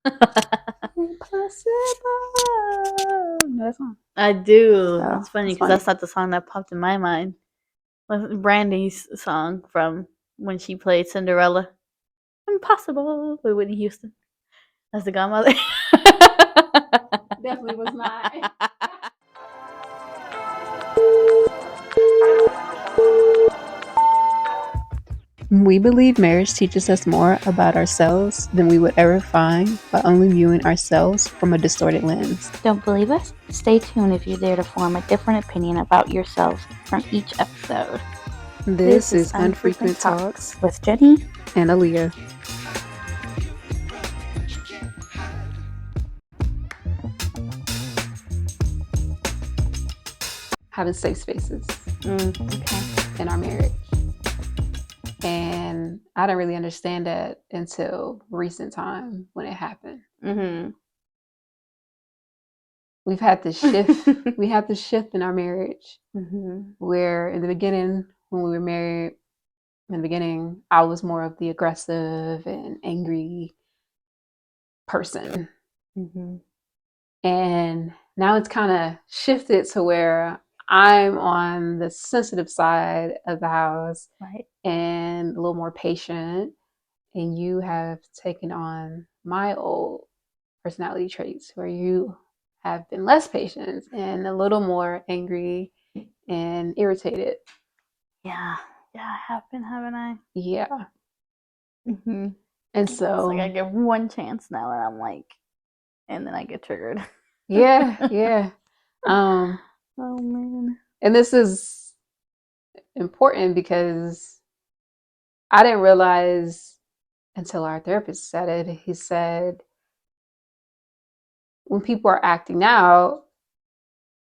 Impossible. No, that song. I do. Oh, It's funny that's because funny. that's not the song that popped in my mind. Brandy's song from when she played Cinderella. Impossible with Whitney Houston as the godmother. Definitely was not. We believe marriage teaches us more about ourselves than we would ever find by only viewing ourselves from a distorted lens. Don't believe us? Stay tuned if you dare to form a different opinion about yourselves from each episode. This is Unfrequent Talks with Jenny and Aaliyah. Having safe spaces in our marriage. And I didn't really understand that until recent time when it happened. Mm-hmm. We've had this shift. We had this shift in our marriage where in the beginning, when we were married, in the beginning, I was more of the aggressive and angry person. And now it's kind of shifted to where I'm on the sensitive side of the house, Right. and a little more patient. And you have taken on my old personality traits where you have been less patient and a little more angry and irritated. Yeah, I have been, haven't I? Yeah. Mm-hmm. And so it's like I get one chance now, and I'm like, and then I get triggered. yeah. Oh man. And this is important because I didn't realize until our therapist said it. He said, when people are acting out,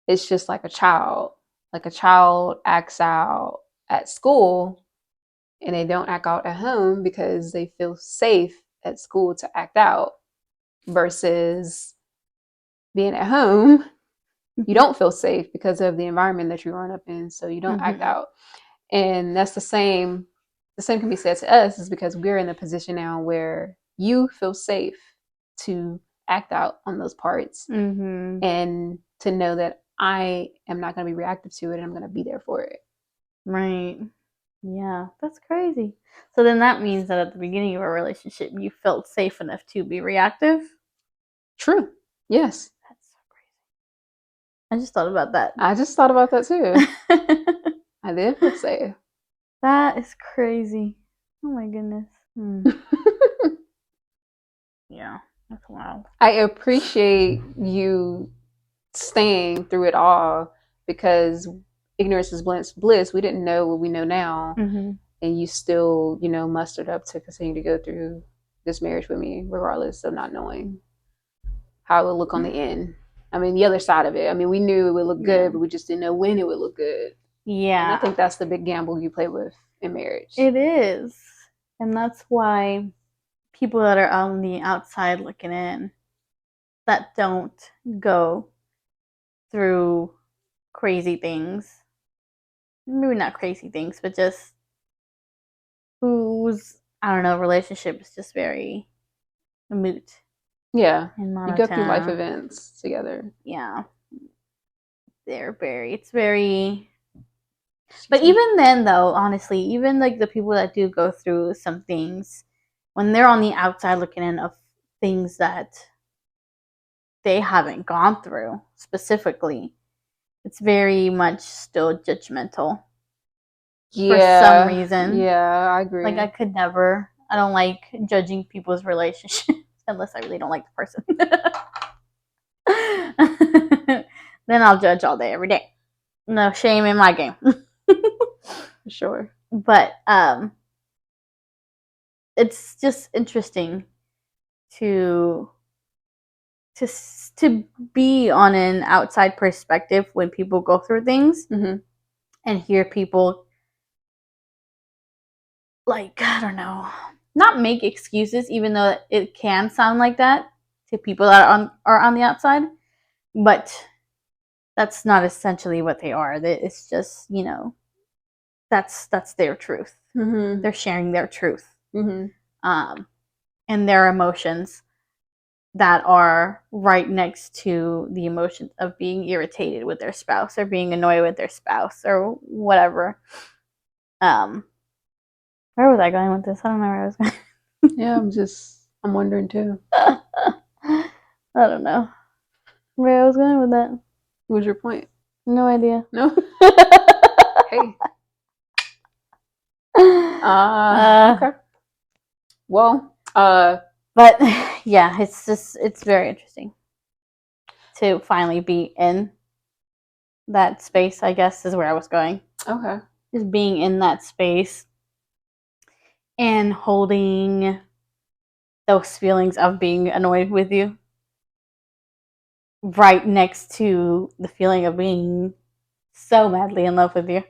it's just like a child. Like a child acts out at school and they don't act out at home because they feel safe at school to act out, versus being at home, you don't feel safe because of the environment that you're growing up in, so you don't act out. And that's the same can be said to us, is because we're in a position now where you feel safe to act out on those parts, and to know that I am not going to be reactive to it and I'm going to be there for it. Right. Yeah, that's crazy. So then that means that at the beginning of a relationship, you felt safe enough to be reactive? True. Yes. That's so crazy. I just thought about that. I just thought about that too. I did feel safe. That is crazy. Oh my goodness. Yeah, that's wild. I appreciate you staying through it all, because ignorance is bliss. We didn't know what we know now. And you still, mustered up to continue to go through this marriage with me, regardless of not knowing how it would look on the end. I mean, the other side of it. I mean, we knew it would look good, but we just didn't know when it would look good. Yeah. And I think that's the big gamble you play with in marriage. It is. And that's why people that are on the outside looking in, that don't go through crazy things, maybe not crazy things, but just whose, I don't know, relationship is just very moot. Yeah. You go through life events together. Yeah. It's very, but even then though, honestly, even like the people that do go through some things, when they're on the outside looking in of things that they haven't gone through specifically, it's very much still judgmental. For some reason. Yeah, I agree. Like I don't like judging people's relationships unless I really don't like the person. Then I'll judge all day, every day. No shame in my game. For sure. But it's just interesting to be on an outside perspective when people go through things, and hear people, like, I don't know, not make excuses, even though it can sound like that to people that are on the outside, but that's not essentially what they are. It's just, that's their truth. They're sharing their truth, and their emotions. that are right next to the emotions of being irritated with their spouse or being annoyed with their spouse or whatever. Where was I going with this? I don't know where I was going. Yeah, I'm wondering too. I don't know where I was going with that. What was your point? No idea. No? Hey. Okay. Well, but yeah, it's very interesting to finally be in that space, I guess is where I was going. Okay. Just being in that space and holding those feelings of being annoyed with you right next to the feeling of being so madly in love with you.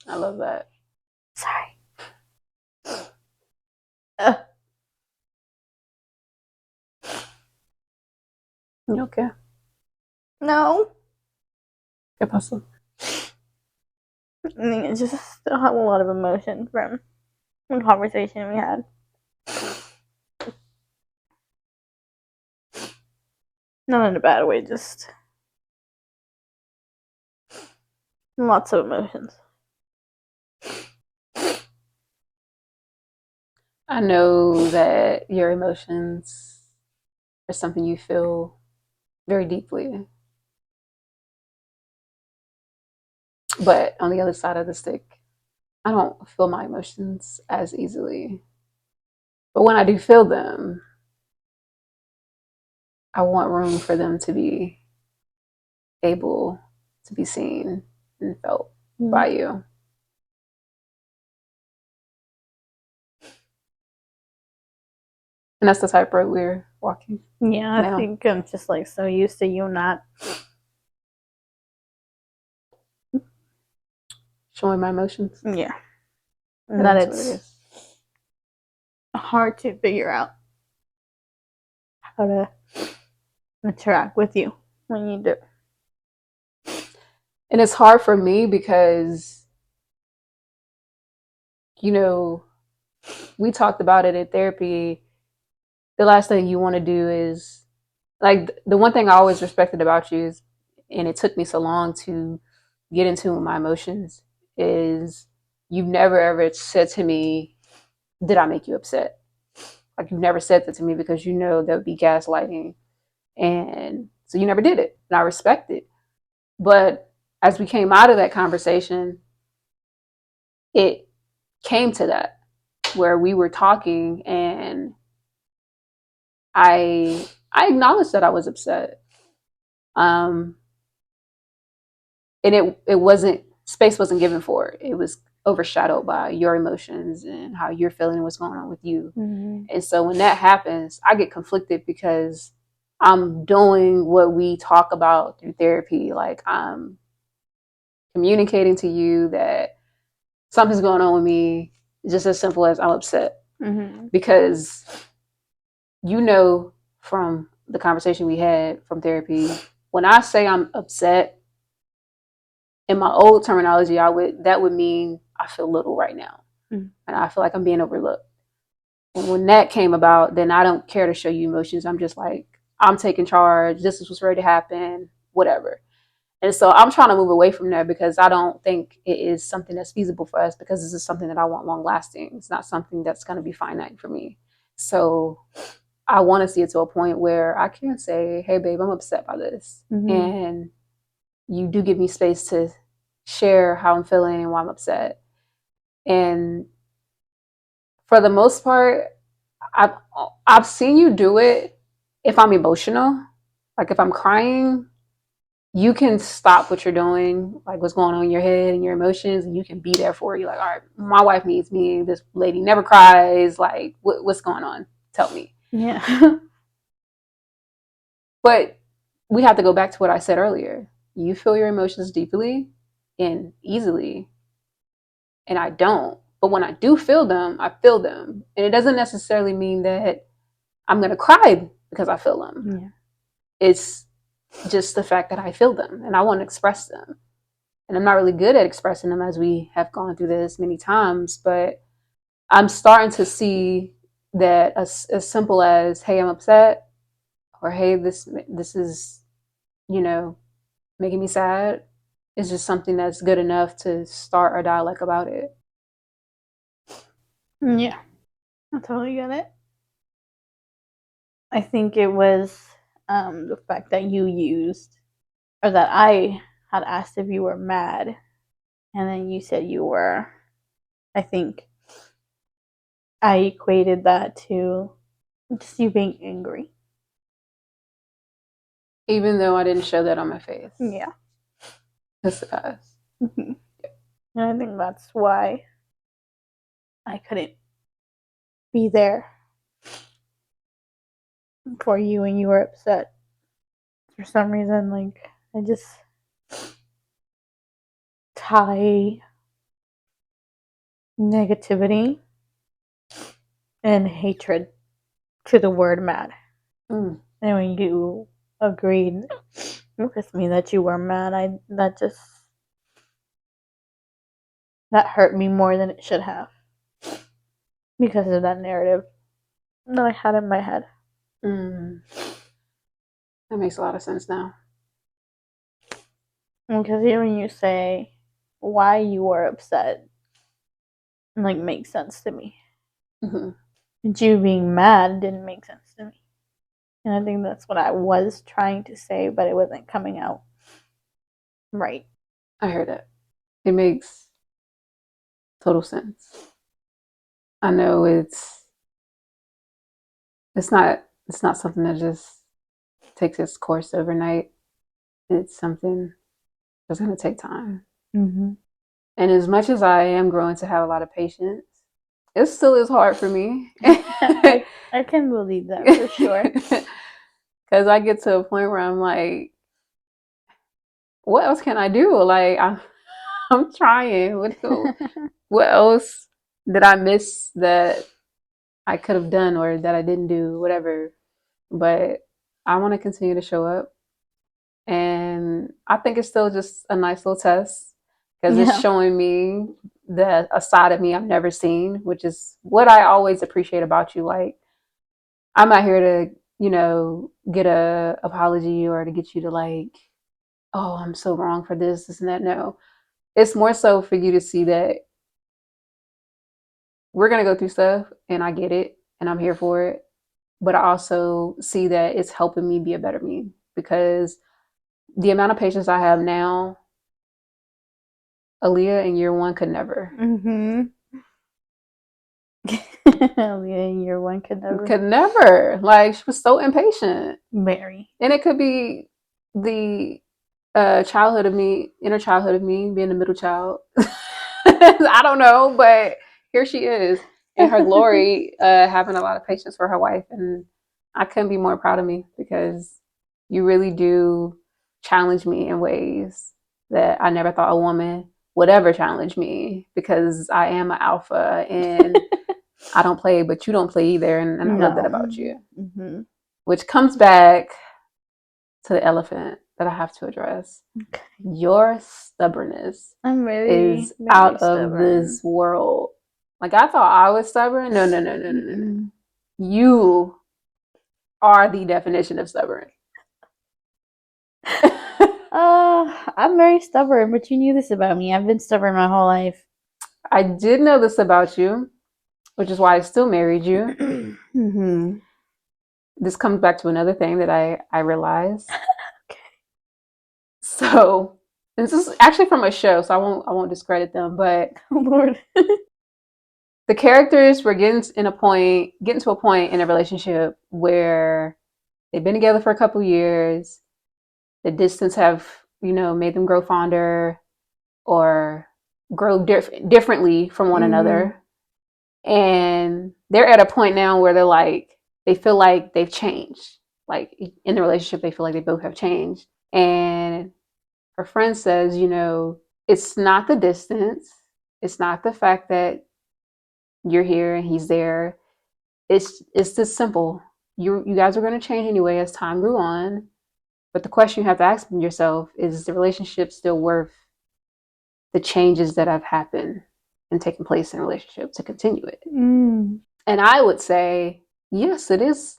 I love that. Sorry. You okay? No. ¿Qué pasó? I think it's just still have a lot of emotion from the conversation we had. Not in a bad way, just lots of emotions. I know that your emotions are something you feel very deeply. But on the other side of the stick, I don't feel my emotions as easily. But when I do feel them, I want room for them to be able to be seen and felt by you. And that's the tightrope we're walking. Yeah, I think I'm just like so used to you not showing my emotions. Yeah. And that it's hard to figure out how to interact with you when you do. And it's hard for me because, you know, we talked about it in therapy. The last thing you want to do is, like, the one thing I always respected about you is, and it took me so long to get into my emotions, is you've never ever said to me, did I make you upset? Like, you've never said that to me because you know that would be gaslighting. And so you never did it. And I respect it. But as we came out of that conversation, it came to that where we were talking and I acknowledged that I was upset. And it wasn't, space wasn't given for it. It was overshadowed by your emotions and how you're feeling, what's going on with you. Mm-hmm. And so when that happens, I get conflicted because I'm doing what we talk about through therapy. Like, I'm communicating to you that something's going on with me, just as simple as I'm upset. Mm-hmm. Because you know from the conversation we had from therapy, when I say I'm upset, in my old terminology, that would mean I feel little right now. Mm-hmm. And I feel like I'm being overlooked. And when that came about, then I don't care to show you emotions. I'm just like, I'm taking charge. This is what's ready to happen, whatever. And so I'm trying to move away from that because I don't think it is something that's feasible for us, because this is something that I want long lasting. It's not something that's going to be finite for me. So I want to see it to a point where I can say, hey, babe, I'm upset by this. Mm-hmm. And you do give me space to share how I'm feeling and why I'm upset. And for the most part, I've seen you do it if I'm emotional. Like, if I'm crying, you can stop what you're doing, like what's going on in your head and your emotions, and you can be there for you. Like, all right, my wife needs me. This lady never cries. Like, what's going on? Tell me. Yeah. But we have to go back to what I said earlier. You feel your emotions deeply and easily, and I don't. But when I do feel them, I feel them. And it doesn't necessarily mean that I'm going to cry because I feel them. Yeah. It's just the fact that I feel them and I want to express them. And I'm not really good at expressing them, as we have gone through this many times, but I'm starting to see that as simple as, hey, I'm upset, or hey, this is, you know, making me sad, is just something that's good enough to start a dialogue about it. Yeah, I totally get it. I think it was the fact that you used, or that I had asked if you were mad, and then you said you were. I think I equated that to just you being angry. Even though I didn't show that on my face. Yeah. Just because. Mm-hmm. And I think that's why I couldn't be there for you when you were upset. For some reason, like, I just tie negativity and hatred to the word mad. Mm. And when you agreed with me that you were mad, that hurt me more than it should have because of that narrative that I had in my head. Mm. That makes a lot of sense now. Because hearing you say why you were upset, like, makes sense to me. Mm-hmm. And you being mad didn't make sense to me. And I think that's what I was trying to say, but it wasn't coming out right. I heard it. It makes total sense. I know it's not something that just takes its course overnight. It's something that's going to take time. Mm-hmm. And as much as I am growing to have a lot of patience, it still is hard for me. I can believe that for sure. Because I get to a point where I'm like, what else can I do? Like, I'm trying. What else did I miss that I could have done or that I didn't do? Whatever. But I want to continue to show up. And I think it's still just a nice little test because it's Yeah. showing me a side of me I've never seen, which is what I always appreciate about you. Like, I'm not here to, get a apology or to get you to like, oh, I'm so wrong for this and that. No, it's more so for you to see that we're gonna go through stuff, and I get it, and I'm here for it. But I also see that it's helping me be a better me because the amount of patience I have now, Aaliyah in year one could never. Mm-hmm. In year one could never. Could never. Like, she was so impatient. Very. And it could be the childhood of me, inner childhood of me, being the middle child. I don't know, but here she is in her glory, having a lot of patience for her wife. And I couldn't be more proud of me because you really do challenge me in ways that I never thought a woman would ever challenge me because I am an alpha and I don't play, but you don't play either. And I love that about you. Mm-hmm. Which comes back to the elephant that I have to address. Okay. Your stubbornness I'm is very out of stubborn. this world. Like, I thought I was stubborn. No, no, no, no, no, no, no. You are the definition of stubborn. I'm very stubborn, but you knew this about me. I've been stubborn my whole life. I did know this about you, which is why I still married you. Mm-hmm. This comes back to another thing that I realized. Okay. So this is actually from a show, so I won't discredit them, but Oh, Lord. the characters were getting to a point in a relationship where they've been together for a couple years. The distance have, made them grow fonder or grow differently from one another. And they're at a point now where they feel like they've changed. Like, in the relationship, they feel like they both have changed. And her friend says, it's not the distance. It's not the fact that you're here and he's there. It's this simple. You guys are going to change anyway as time grew on. But the question you have to ask yourself is the relationship still worth the changes that have happened and taken place in a relationship to continue it? And I would say, yes, it is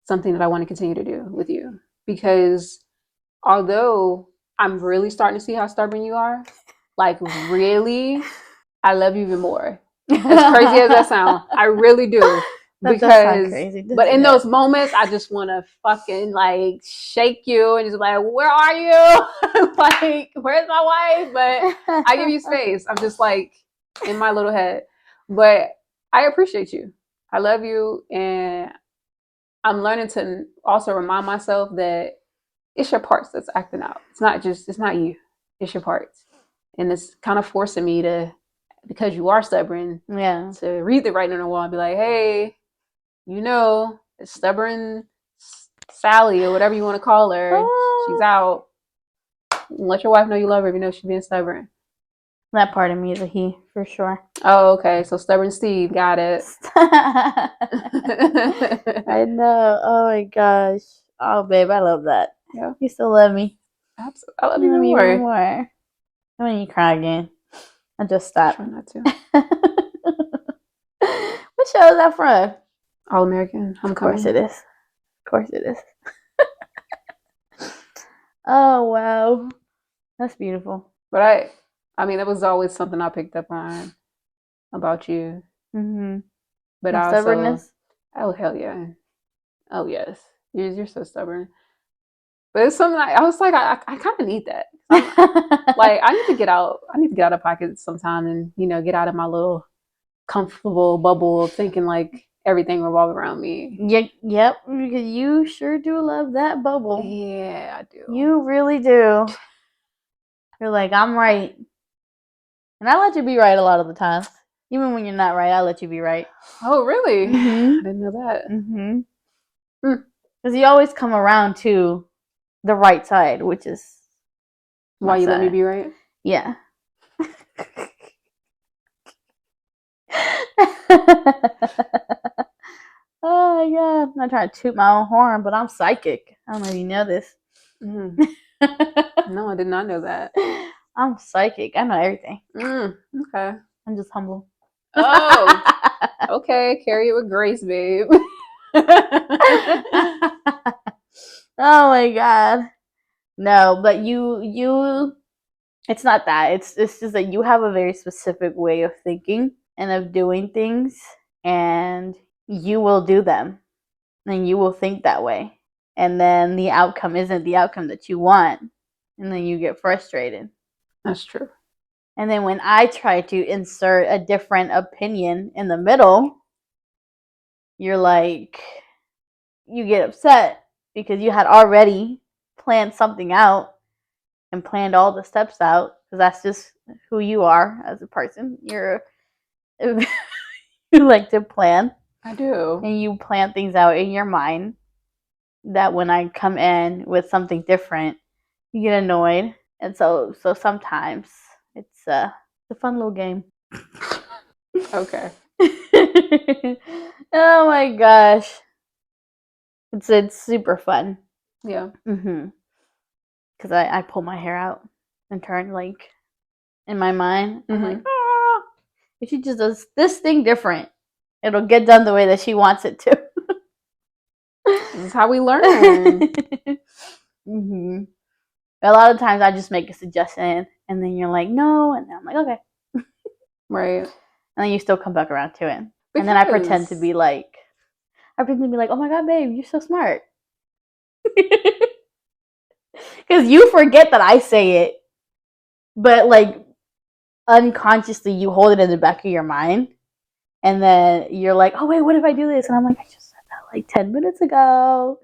something that I want to continue to do with you because although I'm really starting to see how stubborn you are, like really, I love you even more. As crazy as that sounds, I really do. That does sound Because, crazy, but doesn't in it? those moments, I just want to fucking like shake you and just like, where are you? Like, where's my wife? But I give you space. I'm just like in my little head. But I appreciate you. I love you. And I'm learning to also remind myself that it's your parts that's acting out. It's not you. It's your parts. And it's kind of forcing me to, because you are stubborn, Yeah. to read the writing on the wall and be like, hey, it's stubborn Sally or whatever you want to call her. She's Oh, out. Let your wife know you love her if you know she's being stubborn. that part of me is a he for sure. Oh, okay. So stubborn Steve, got it. I know. Oh my gosh. Oh, babe, I love that. Yeah, You still love me. absolutely. I love You you love even me even more. more. I'm gonna you cry again. I just I stopped. try not to. What show is that from? All American Of course Homecoming. it is. Of course it is. Oh wow, that's beautiful. But I mean, that was always something I picked up on about you. Mm-hmm. But My I also, stubbornness. oh hell yeah, oh yes, you're so stubborn. But it's something I was like, I kind of need that. I'm like, I need to get out. I need to get out of pocket sometime and get out of my little comfortable bubble of thinking like everything revolves around me. Yep, because you sure do love that bubble. Yeah, I do. You really do. You're like, I'm right. And I let you be right a lot of the times. Even when you're not right, I let you be right. Oh, really? Mm-hmm. I didn't know that. Mm-hmm. Hmm. Because you always come around to the right side, which is Why my you let me side. be right? Yeah. Oh my god. I'm not trying to toot my own horn, but I'm psychic. I don't know if you know this. Mm. No, I did not know that. I'm psychic. I know everything. Okay. I'm just humble. Oh, okay. Carry it with grace, babe. Oh my god. No, but you it's not that. It's just that you have a very specific way of thinking and of doing things, and you will do them. And you will think that way. And then the outcome isn't the outcome that you want. And then you get frustrated. That's true. And then when I try to insert a different opinion in the middle, you're like, you get upset because you had already planned something out and planned all the steps out because that's just who you are as a person. You like to plan I do. and you plan things out in your mind that when I come in with something different, you get annoyed. And so sometimes it's a fun little game. Okay. Oh my gosh. It's super fun. Yeah. Mhm. Cuz I pull my hair out and turn like in my mind. I'm like, Mm-hmm. "Ah, if she just does this thing different, it'll get done the way that she wants it to." This is how we learn. Mhm. A lot of times I just make a suggestion and then you're like, "No." And I'm like, "Okay." Right. And then you still come back around to it. And then Because I pretend to be like, oh my god, babe, you're so smart. Because you forget that I say it, but like unconsciously you hold it in the back of your mind. And then you're like, oh wait, what if I do this? And I'm like, I just said that like 10 minutes ago.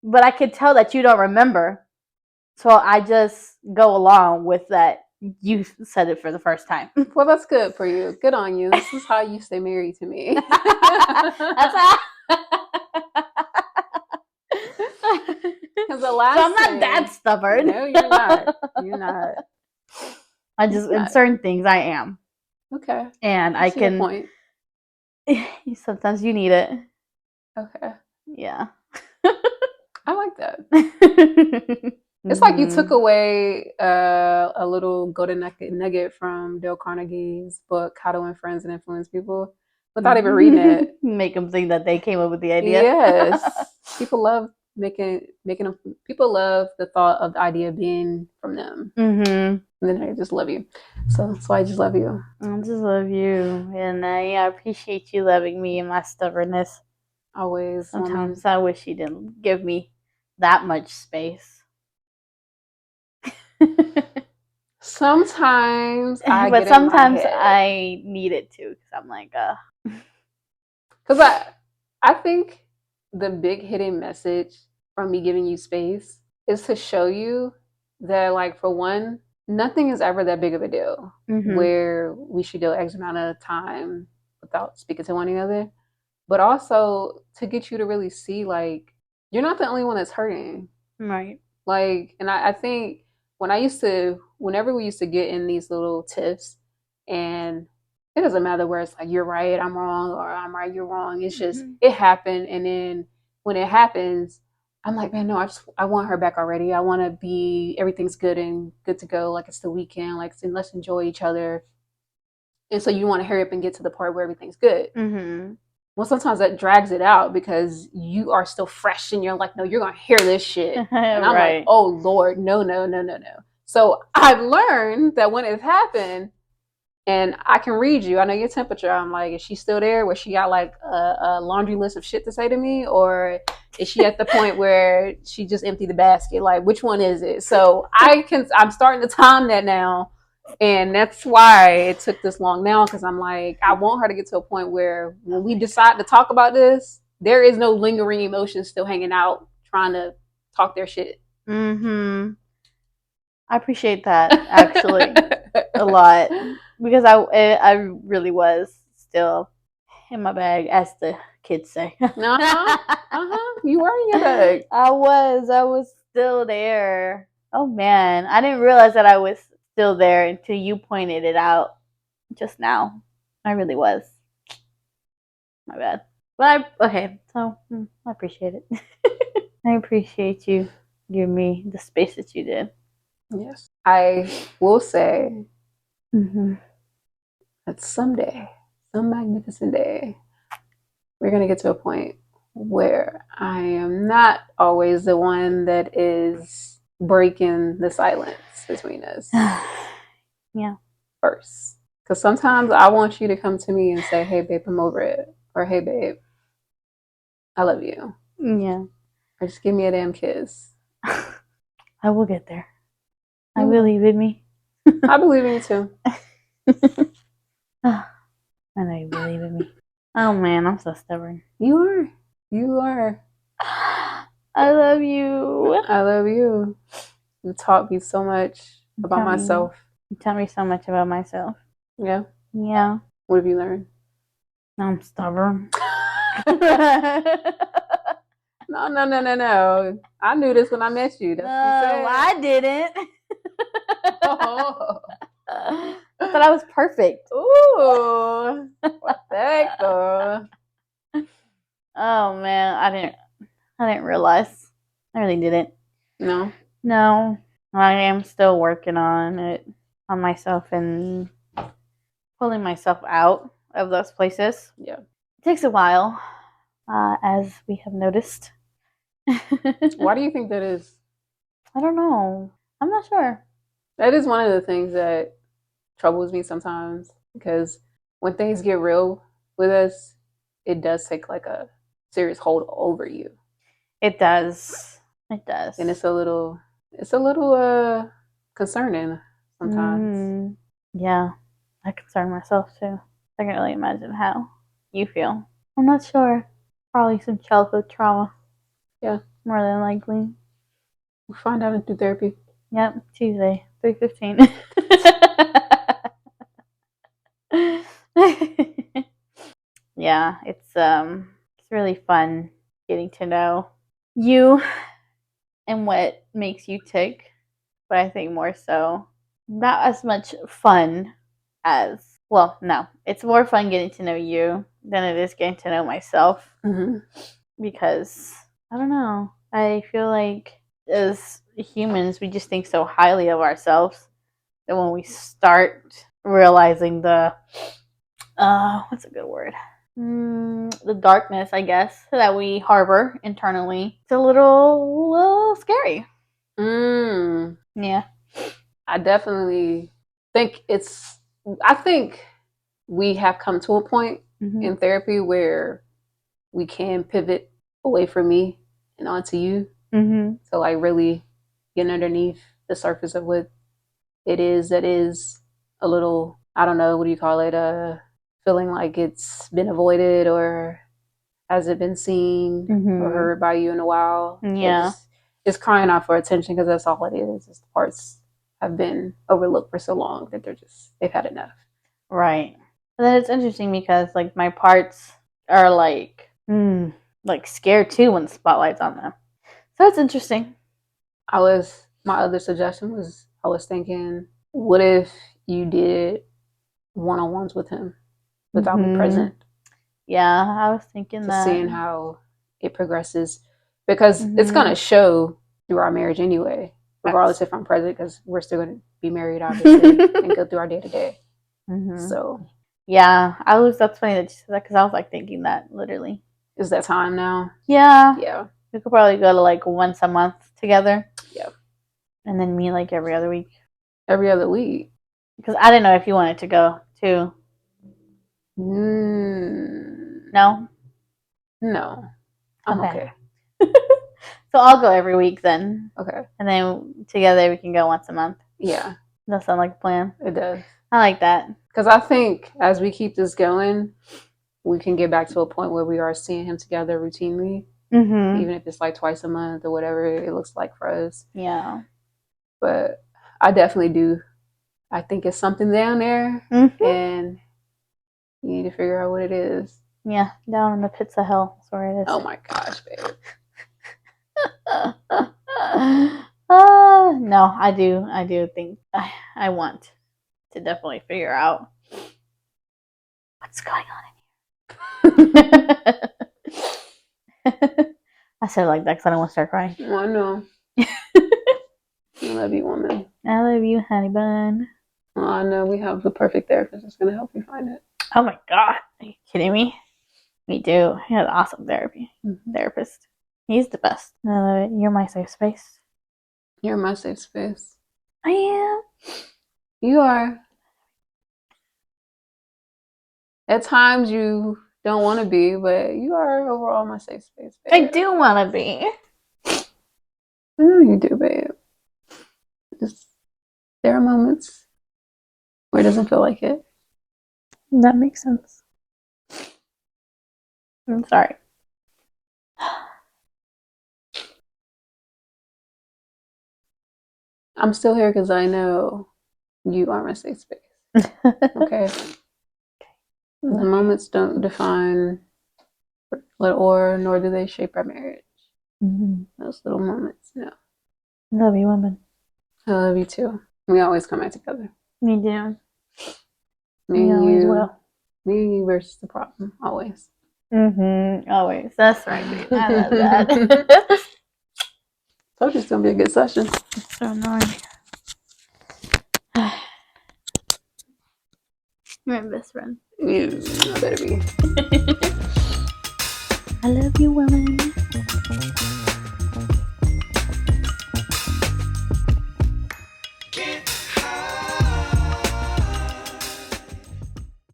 But I could tell that you don't remember. So I just go along with that you said it for the first time. well, that's good for you. Good on you. This is how you stay married to me. That's how. Because the So I'm last not that time, stubborn. no, you're not. You're not. I You're just in not. certain things I am, Okay. and I I see your can. point. Sometimes you need it. Okay. Yeah. I like that. It's like you took Mm-hmm. away a little golden nugget from Dale Carnegie's book, How to Win Friends and Influence People. without even reading it. Make them think that they came up with the idea. Yes, people love making them. People love the thought of the idea being from them, and then they just love you. So that's why I just love you. I just love you, and I appreciate you loving me and my stubbornness. Always. Sometimes I wish you didn't give me that much space. Sometimes but sometimes I need it too because I'm like, because I think the big hidden message from me giving you space is to show you that, like, for one, nothing is ever that big of a deal where we should go X amount of time without speaking to one another, but also to get you to really see, like, you're not the only one that's hurting. Right. Like, and I think whenever we used to get in these little tiffs, and it doesn't matter where it's like, you're right, I'm wrong, or I'm right, you're wrong. It's just, it happened. And then when it happens, I'm like, man, no, I want her back already. I want to be, everything's good and good to go. Like, it's the weekend. Like, let's enjoy each other. And so you want to hurry up and get to the part where everything's good. Well, sometimes that drags it out because you are still fresh and you're like, no, you're going to hear this shit. And I'm like, oh, Lord, no. So I've learned that when it's happened and I can read you, I know your temperature. I'm like, is she still there? Where she got like a laundry list of shit to say to me? Or is she at the point where she just emptied the basket? Like, which one is it? So I'm starting to time that now. And that's why it took this long now, because I'm like, I want her to get to a point where when we decide to talk about this, there is no lingering emotions still hanging out trying to talk their shit. I appreciate that, actually, a lot, because I really was still in my bag, as the kids say. You were in your bag. I was still there. Oh man, I didn't realize that I was still there until you pointed it out just now. I really was. My bad. But so I appreciate it. I appreciate you giving me the space that you did. Yes. I will say that someday, some magnificent day, we're going to get to a point where I am not always the one that is breaking the silence between us. Yeah. First. Because sometimes I want you to come to me and say, hey, babe, I'm over it. Or, hey, babe, I love you. Yeah. Or just give me a damn kiss. I will get there. I believe in me. I believe in you too. I know you believe in me. Oh man, I'm so stubborn. You are. You are. I love you. I love you. You taught me so much about myself. You taught me so much about myself. Yeah. Yeah. What have you learned? I'm stubborn. No. I knew this when I met you. That's what you said. I didn't. Oh. I thought I was perfect. Ooh. Perfecto. Oh man, I didn't realize. I really didn't. No. I am still working on it, on myself, and pulling myself out of those places. Yeah. It takes a while, as we have noticed. Why do you think that is? I don't know. I'm not sure. That is one of the things that troubles me sometimes, because when things get real with us, it does take like a serious hold over you. It does. It does. And it's a little concerning sometimes. Yeah. I concern myself too. I can really imagine how you feel. I'm not sure. Probably some childhood trauma. Yeah. More than likely. We'll find out through therapy. Yep, Tuesday, 3:15. Yeah, it's really fun getting to know you and what makes you tick. But I think more so, not as much fun as, well, no, it's more fun getting to know you than it is getting to know myself. Because, I don't know, I feel like as humans, we just think so highly of ourselves that when we start realizing the, what's a good word? the darkness, I guess, that we harbor internally. It's a little scary. Yeah. I definitely think I think we have come to a point in therapy where we can pivot away from me and onto you. So like really getting underneath the surface of what it is that is a little, I don't know, what do you call it? Feeling like it's been avoided or hasn't been seen or heard by you in a while. Yeah. It's crying out for attention because that's all it is. It's the parts have been overlooked for so long that they've had enough. Right. And then it's interesting because like my parts are like scared too when the spotlight's on them. So it's interesting. My other suggestion was I was thinking, what if you did one-on-ones with him without me present? Yeah, I was thinking that. Seeing how it progresses. Because it's going to show through our marriage anyway, regardless if I'm present, because we're still going to be married, obviously, and go through our day-to-day. So. Yeah, that's funny that you said that because I was like thinking that literally. Is that time now? Yeah. Yeah. We could probably go to like once a month together. Yeah. And then meet like every other week. Every other week? Because I didn't know if you wanted to go too. No? No. I'm okay. So I'll go every week then. Okay. And then together we can go once a month. Yeah. That sounds like a plan. It does. I like that. Because I think as we keep this going, we can get back to a point where we are seeing him together routinely. Even if it's like twice a month or whatever it looks like for us. Yeah. But I definitely do. I think it's something down there. And you need to figure out what it is. Yeah, down in the pits of hell. That's where it is. Oh my gosh, babe. No, I do think I want to definitely figure out what's going on in here. I said it like that because I don't want to start crying. I know. I love you, woman. I love you, honey bun. Oh, I know we have the perfect therapist that's going to help you find it. Oh my god, are you kidding me? We do. He has awesome therapist. He's the best. I love it. You're my safe space. You're my safe space. I am. You are. At times you don't want to be, but you are overall my safe space, babe. I do want to be. I know you do, babe. There are moments where it doesn't feel like it. That makes sense. I'm sorry. I'm still here because I know you are my safe space. Okay? The moments don't define nor do they shape our marriage. Those little moments, no. Love you, woman. I love you too. We always come back together. Me too. Me and always you will. Me and you versus the problem, always. Always. That's right, babe. I love that. Told you it's gonna be a good session. It's so annoying. You're my best friend. You better be.